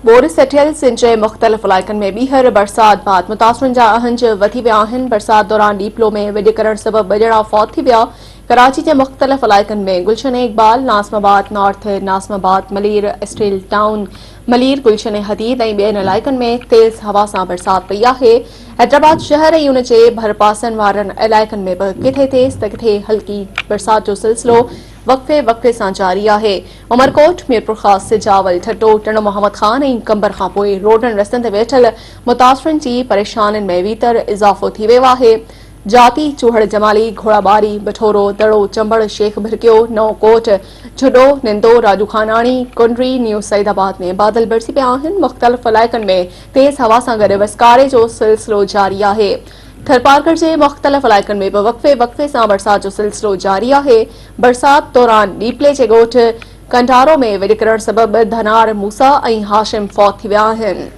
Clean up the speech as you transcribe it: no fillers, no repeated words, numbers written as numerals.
Boris सेठियल Sindh जे मुख़्तलिफ़ इलाइक़नि में ॿीहर बरसात बाद मुतासिरनि जा अहंज वधी विया आहिनि। बरसात दौरान डीपलो में विॼ करण सबबि ॿ ॼणा फौत थी विया। कराची जे मुख़्तलिफ़ इलाइक़नि में Gulshan Iqbal, Nazimabad north, Nazimabad Malir, steel town Malir, Gulshan Hadeed ऐं ॿियनि इलाइक़नि में तेज़ हवा सां बरसात पई आहे। हैदराबाद शहर ऐं उन जे भरपासनि वारनि इलाइक़नि में बि किथे तेज़ त किथे हल्की बरसात जो सिलसिलो वक़्फ़े वक़्फ़े सां जारी आहे। उमरकोट, मीरपुर ख़ास, सिजावल, ठटो, टिण मोहम्मद खान ऐं कंबर खां पोइ रोडनि रस्तनि ते वेठल मुतासिरनि जी परेशानियुनि में वीतर इज़ाफ़ो थी वियो आहे। जाती, चूहड़ जमाली, घोड़ाबारी, बठोरो, दड़ो, चंबड़, शेख भिरकियो, नओकोट, झुडो, निंदो, राजू खानाणी, कुंडरी, न्यू सईदाबाद में बादल बरसी पिया आहिनि। मुख़्तलिफ़ इलाइक़नि में तेज़ हवा सां गॾु वसकारे जो सिलसिलो जारी आहे। थरपारकर जे मुख़्तलिफ़ इलाइक़नि में बि वक़्फ़े वक़्फ़े सां बरसात जो सिलसिलो जारी आहे। बरसात दौरान डीपले जे ॻोठ कंडारो में विॼ किरण सबबि धनार, मूसा ऐं हाशिम फौत थी विया आहिनि।